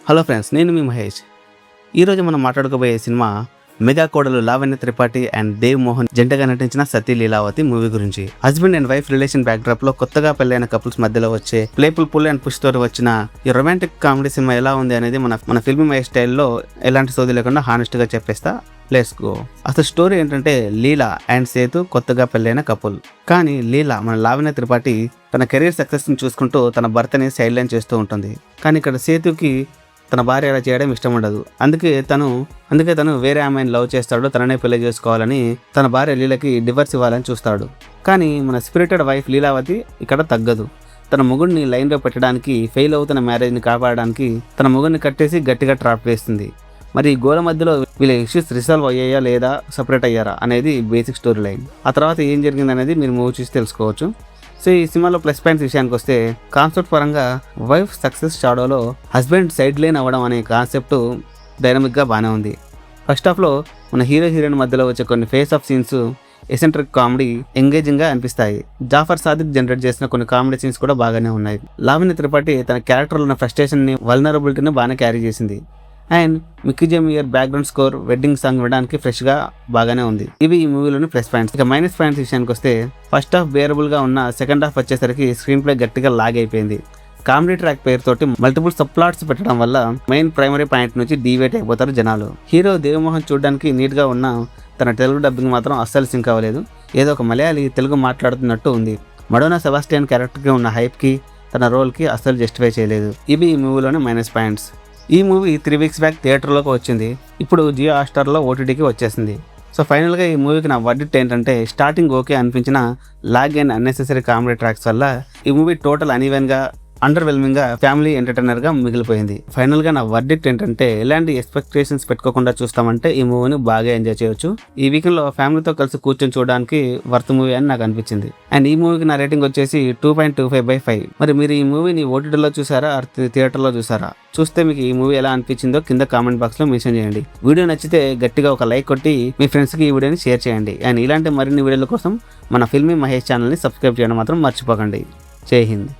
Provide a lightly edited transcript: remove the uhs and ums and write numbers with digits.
Hello friends, నేను మీ మహేష్. ఈరోజు మనం మాట్లాడుకోబోయే సినిమా మెగా కోడలు లావణ్య త్రిపాఠి అండ్ దేవ్ మోహన్ జంటగా నటించిన సతీ లీలావతి మూవీ గురించి. Husband and wife relation backdrop లో కొత్తగా పెళ్లైన కపుల్స్ మధ్యలో వచ్చే ప్లేఫుల్ పుల్ అండ్ పుష్ తోటి వచ్చిన ఈ రొమాంటిక్ కామెడీ సినిమా ఎలా ఉంది అనేది మన ఫిల్మ్ మై స్టైల్లో ఎలాంటి సోది లేకుండా హానెస్ట్ గా చెప్పేస్తా. Let's go. అసలు స్టోరీ ఏంటంటే, లీలా అండ్ సేతు కొత్తగా పెళ్ళైన కపుల్. కానీ లీలా మన లావణ్య త్రిపాఠి తన కెరీర్ సక్సెస్ ని చూసుకుంటూ తన భర్తని సైడ్ లైన్ చేస్తూ ఉంటుంది. కానీ ఇక్కడ సేతుకి తన భార్య అలా చేయడం ఇష్టం ఉండదు. అందుకే తను వేరే ఆమెను లవ్ చేస్తాడు. తననే పెళ్లి చేసుకోవాలని తన భార్య లీలకి డివర్స్ ఇవ్వాలని చూస్తాడు. కానీ మన స్పిరిటెడ్ వైఫ్ లీలావతి ఇక్కడ తగ్గదు. తన మొగుడిని లైన్లో పెట్టడానికి, ఫెయిల్ అవుతున్న మ్యారేజ్ని కాపాడడానికి తన మొగుడిని కట్టేసి గట్టిగా ట్రాప్ వేస్తుంది. మరి ఈ గోల మధ్యలో వీళ్ళ ఇష్యూస్ రిసాల్వ్ అయ్యాయా లేదా సపరేట్ అయ్యారా అనేది బేసిక్ స్టోరీ లైన్. ఆ తర్వాత ఏం జరిగింది అనేది మీరు మూవీ చూసి తెలుసుకోవచ్చు. సో ఈ సినిమాలో ప్లస్ పాయింట్స్ విషయానికి వస్తే, కాన్సెప్ట్ పరంగా వైఫ్ సక్సెస్ షాడోలో హస్బెండ్ సైడ్ లైన్ అవ్వడం అనే కాన్సెప్ట్ డైనమిక్గా బాగానే ఉంది. ఫస్ట్ హాఫ్లో మన హీరోయిన్ మధ్యలో వచ్చే కొన్ని face off scenes eccentric comedy ఎంగేజింగ్గా అనిపిస్తాయి. జాఫర్ సాదిక్ జనరేట్ చేసిన కొన్ని కామెడీ సీన్స్ కూడా బాగానే ఉన్నాయి. లావణ్య త్రిపాఠి తన క్యారెక్టర్లో ఉన్న ఫ్రస్ట్రేషన్ని, వల్నరబిలిటీని బాగానే క్యారీ చేసింది. And Mickey J Meyer background score, wedding song వినడానికి ఫ్రెష్గా బాగానే ఉంది. ఇవి ఈ మూవీలోని ప్లస్ పాయింట్స్. ఇక మైనస్ పాయింట్స్ విషయానికి వస్తే, ఫస్ట్ హాఫ్ బేరబుల్గా ఉన్న సెకండ్ హాఫ్ వచ్చేసరికి స్క్రీన్ ప్లే గట్టిగా లాగ్ అయిపోయింది. కామెడీ ట్రాక్ పేరుతోటి మల్టిపుల్ సబ్ ప్లాట్స్ పెట్టడం వల్ల మెయిన్ ప్రైమరీ పాయింట్ నుంచి డీవేట్ అయిపోతారు జనాలు. హీరో దేవ్ మోహన్ చూడడానికి నీట్గా ఉన్న తన తెలుగు డబ్బింగ్ మాత్రం అస్సలు సింక్ అవ్వలేదు. ఏదో ఒక మలయాళీ తెలుగు మాట్లాడుతున్నట్టు ఉంది. మడోనా సెబాస్టియన్ క్యారెక్టర్కి ఉన్న హైప్కి, తన రోల్కి అస్సలు జస్టిఫై చేయలేదు. ఇవి ఈ మూవీలోని మైనస్ పాయింట్స్. ఈ మూవీ 3 weeks బ్యాక్ థియేటర్లోకి వచ్చింది. ఇప్పుడు జియో హాట్‌స్టార్లో ఓటీటీకి వచ్చేసింది. సో ఫైనల్గా ఈ మూవీకి నా వర్డిక్ట్ ఏంటంటే, స్టార్టింగ్ ఓకే అనిపించిన lag and unnecessary comedy tracks వల్ల ఈ మూవీ టోటల్ అన్ఈవెన్గా, అండర్వెల్మింగ్గా ఫ్యామిలీ ఎంటర్టైనర్గా మిగిలిపోయింది. ఫైనల్గా నా వర్డిక్ట్ ఏంటంటే, ఎలాంటి ఎక్స్పెక్టేషన్స్ పెట్టుకోకుండా చూస్తామంటే ఈ మూవీని బాగా ఎంజాయ్ చేయొచ్చు. ఈ వీకెండ్లో ఫ్యామిలీతో కలిసి కూర్చొని చూడడానికి వర్త్ మూవీ అని నాకు అనిపించింది. అండ్ ఈ మూవీకి నా రేటింగ్ వచ్చేసి 2.25/5. మరి మీరు ఈ మూవీని ఓటీటీలో చూసారా, థియేటర్లో చూసారా? చూస్తే మీకు ఈ మూవీ ఎలా అనిపించిందో కింద కామెంట్ బాక్స్లో మెన్షన్ చేయండి. వీడియో నచ్చితే గట్టిగా ఒక లైక్ కొట్టి మీ ఫ్రెండ్స్కి ఈ వీడియోని షేర్ చేయండి. అండ్ ఇలాంటి మరిన్ని వీడియోల కోసం మన ఫిల్మీ మహేష్ ఛానల్ని సబ్స్క్రైబ్ చేయడం మాత్రం మర్చిపోకండి. జై హింద్.